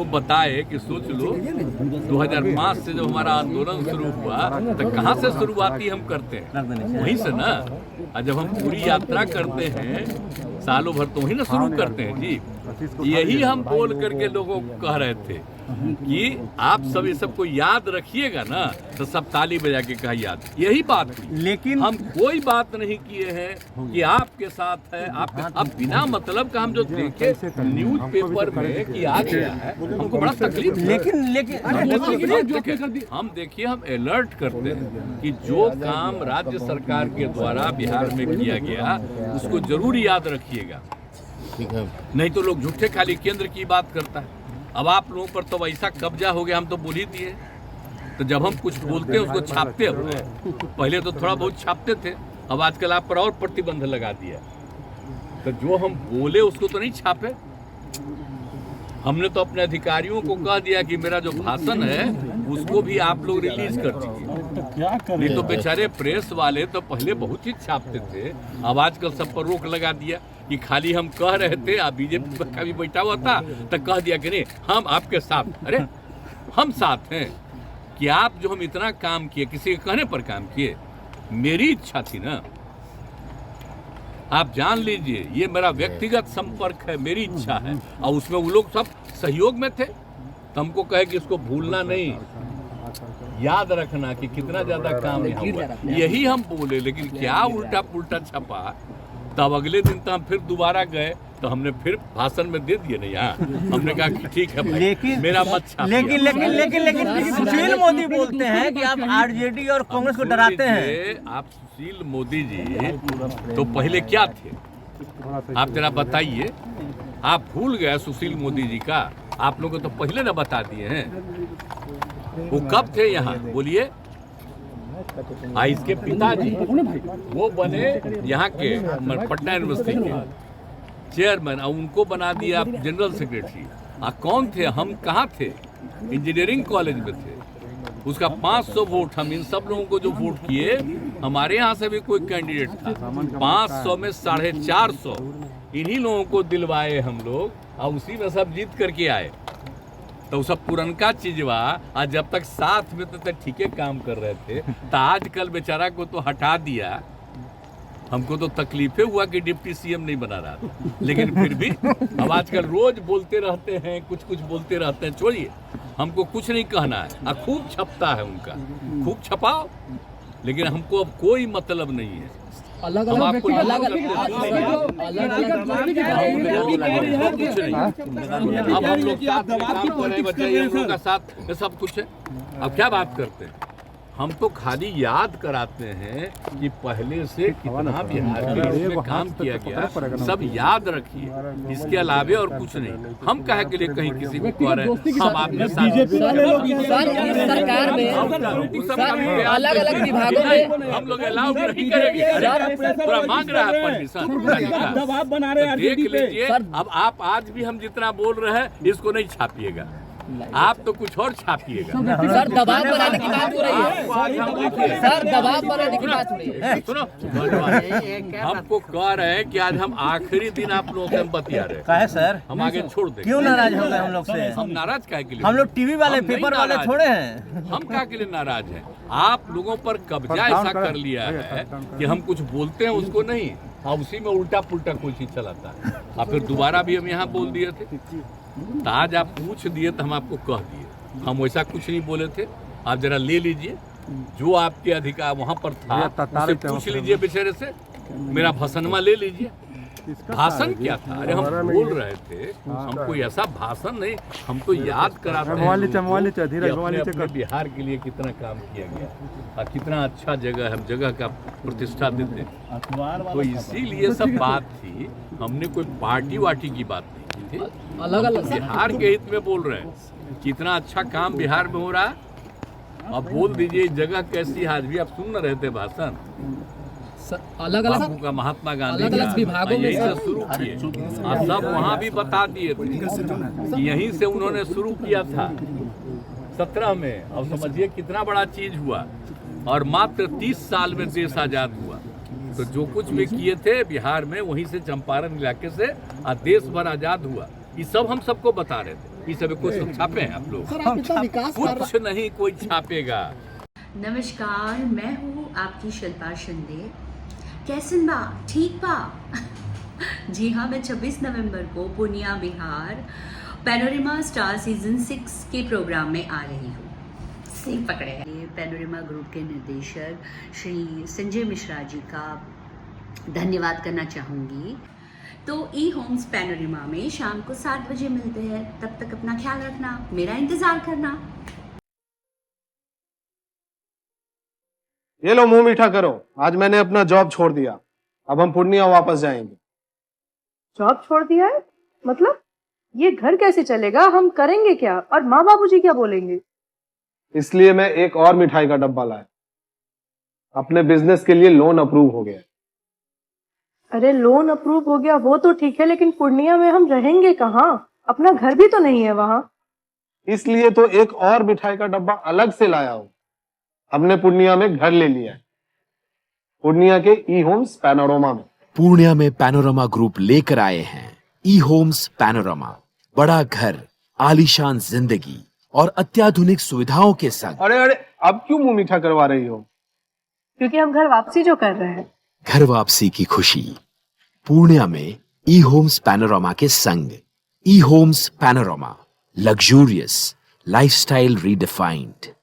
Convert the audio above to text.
आपको बताए कि सोच लो 2005 से जब हमारा आंदोलन शुरू हुआ तो कहाँ से शुरुआती हम करते हैं, वहीं से ना। और जब हम पूरी यात्रा करते हैं सालों भर तो वहीं ना शुरू करते हैं जी। यही हम बोल करके लोगों को कह रहे थे कि आप सब ये सबको याद रखिएगा ना, तो सब ताली बजा के कहा याद, यही बात थी। लेकिन हम कोई बात नहीं किए हैं कि आपके साथ है आपके। अब बिना मतलब का हम जो देखे न्यूज पेपर में कि आ गया है, हमको बड़ा तकलीफ। लेकिन हम देखिए, हम अलर्ट करते हैं कि जो काम राज्य सरकार के द्वारा बिहार में किया गया उसको जरूर याद रखिएगा, नहीं तो लोग झूठे खाली केंद्र की बात करता है। अब आप लोगों पर तो ऐसा कब्जा हो गया, हम तो बोल ही दिए। तो जब हम कुछ बोलते हैं उसको छापते हैं, पहले तो थोड़ा बहुत छापते थे, अब आजकल आप पर और प्रतिबंध लगा दिया। तो जो हम बोले उसको तो नहीं छापे। हमने तो अपने अधिकारियों को कह दिया कि मेरा जो भाषण है उसको भी आप लोग रिलीज कर दीजिए। नहीं तो बेचारे प्रेस वाले तो पहले बहुत ही छापते थे, अब आजकल सब पर रोक लगा दिया कि खाली हम कह रहे थे। अब बीजेपी का भी बैठा हुआ था तो कह दिया कि नहीं हम आपके साथ। अरे हम साथ हैं कि आप जो हम इतना काम किए, किसी के कहने पर काम किए, मेरी इच्छा थी ना। आप जान लीजिए ये मेरा व्यक्तिगत संपर्क है, मेरी इच्छा है, और उसमें वो लोग सब सहयोग में थे। तो हमको कहे कि इसको भूलना नहीं, याद रखना कि कितना ज्यादा काम यहाँ हुआ, यही हम बोले। लेकिन क्या उल्टा पुल्टा छपा। तब अगले दिन तो हम फिर दोबारा गए तो हमने फिर भाषण में दे दिए नहीं। यहाँ हमने कहा कि ठीक है भाई, लेकिन मेरा मत छापिए। लेकिन सुशील मोदी बोलते हैं कि आप आरजेडी और कांग्रेस को डराते हैं। आप सुशील मोदी जी तो पहले क्या थे आप जरा बताइए। आप भूल गए सुशील मोदी जी का? आप लोगों को तो पहले ना बता दिए हैं। वो कब थे यहाँ बोलिए? इसके पिताजी वो बने यहाँ के पटना यूनिवर्सिटी के चेयरमैन, और उनको बना दिया जनरल सेक्रेटरी। कौन थे? हम कहाँ थे? इंजीनियरिंग कॉलेज में थे। उसका 500 वोट, हम इन सब लोगों को जो वोट किए, हमारे यहाँ से भी कोई कैंडिडेट था, 500 में 450 इन्हीं लोगों को दिलवाए हम लोग, और उसी में सब जीत करके आए। तो सब पुरनका चीजवा आज जब तक साथ में तो ठीक है काम कर रहे थे, तो आजकल बेचारा को तो हटा दिया। हमको तो तकलीफे हुआ कि डिप्टी सीएम नहीं बना रहा था, लेकिन फिर भी अब आजकल रोज बोलते रहते हैं, कुछ कुछ बोलते रहते हैं। छोड़िए, हमको कुछ नहीं कहना है। खूब छपता है उनका, खूब छपाओ, लेकिन हमको अब कोई मतलब नहीं है। अलग हम अलग आपको कुछ नहीं। अब हम लोग का साथ सब कुछ है। अब क्या बात करते हैं? हम तो खाली याद कराते हैं कि पहले से कितना बिहार के इसमें काम किया गया, सब याद रखिए। इसके अलावे और कुछ नहीं। हम कहे के लिए कहीं किसी को कह रहे हैं हम आपके साथ सरकार में अलग अलग विभागों में हम लोग अलाउ नहीं करेंगे। पूरा मांग रहा है परमिशन, दबाव बना रहे हैं। देख लीजिए। अब आप आज भी हम जितना बोल रहे हैं इसको नहीं छापिएगा, आप तो कुछ और छापिएगा। सर दबाव बनाने की बात हो रही है। सर दबाव बनाने की बात हो रही है। सुनो, हमको कह रहे हैं कि आज हम आखिरी दिन आप लोगों से बतिया रहे हैं। कहा है सर? हम आगे छोड़ दें। क्यों नाराज हो गए हम लोग से? हम नाराज काहे के लिए? हम लोग टीवी वाले, हम नहीं पेपर वाले नाराज थोड़े हैं। हैं। हम काहे के लिए नाराज हैं? आप लोगों पर कब्जा ऐसा कर लिया है कि हम कुछ बोलते हैं उसको नहीं, उसी में उल्टा पुल्टा कोई चीज चलाता है। और फिर दोबारा भी हम यहाँ बोल दिए थे, तो आज आप पूछ दिए तो हम आपको कह दिए। हम वैसा कुछ नहीं बोले थे। आप जरा ले लीजिए, जो आपके अधिकार वहाँ पर था उससे पूछ लीजिए बेचारे से। मेरा भाषणमा ले लीजिए। भाषण क्या था? अरे हम बोल रहे थे, हमको ऐसा भाषण नहीं, हम तो याद कराते हैं अपने बिहार के लिए कितना काम किया गया और कितना अच्छा जगह है, हम जगह का प्रतिष्ठा देते हैं। तो इसीलिए सब बात थी। हमने कोई पार्टी वार्टी की बात नहीं की थी। अलग अलग बिहार के हित में बोल रहे हैं। कितना अच्छा काम बिहार में हो रहा है। अब बोल दीजिए जगह कैसी है। आज भी आप सुन रहे थे भाषण, अलग अलग बापू का, महात्मा गांधी अलग अलग विभागों में यही से शुरू किए और सब वहाँ भी बता दिए थे कि यहीं से उन्होंने शुरू किया था 17 में। अब समझिए कितना बड़ा चीज हुआ, और मात्र 30 साल में देश आजाद हुआ। तो जो कुछ भी किए थे बिहार में, वहीं से चंपारण इलाके से देश भर आजाद हुआ। ये सब हम सबको बता रहे थे। ये सब कुछ छापे हैं आप लोग? सर आप इतना विकास कर कुछ नहीं कोई छापेगा। नमस्कार, मैं हूँ आपकी शिल्पा शिंदे। कैसन बा? ठीक बा? जी हाँ, मैं 26 नवंबर को Purnia Bihar panorama star season 6 के प्रोग्राम में आ रही हूँ। सही पकड़े हैं। ये पैनोरमा ग्रुप के निर्देशक श्री संजय मिश्रा जी का धन्यवाद करना चाहूँगी। तो ई होम्स पैनोरमा में शाम को 7 बजे मिलते हैं। तब तक अपना ख्याल रखना, मेरा इंतज़ार करना। ये लो मुंह मीठा करो, आज मैंने अपना जॉब छोड़ दिया, अब हम पूर्णिया वापस जाएंगे। जॉब छोड़ दिया है? मतलब ये घर कैसे चलेगा? हम करेंगे क्या? और माँ बाबूजी क्या बोलेंगे? इसलिए मैं एक और मिठाई का डब्बा लाया। अपने बिजनेस के लिए लोन अप्रूव हो गया। अरे लोन अप्रूव हो गया वो तो ठीक है, लेकिन पूर्णिया में हम रहेंगे कहाँ? अपना घर भी तो नहीं है वहाँ। इसलिए तो एक और मिठाई का डब्बा अलग से लाया हूँ। हमने पूर्णिया में घर ले लिया है, पूर्णिया के ई होम्स पैनोरमा में। पूर्णिया में पैनोरमा ग्रुप लेकर आए हैं ई होम्स पैनोरमा। बड़ा घर, आलीशान जिंदगी और अत्याधुनिक सुविधाओं के संग। अरे अब क्यों मुंह मीठा करवा रही हो? क्योंकि हम घर वापसी जो कर रहे हैं। घर वापसी की खुशी पूर्णिया में ई होम्स पैनोरमा के संग। E Homes Panorama, luxurious lifestyle redefined.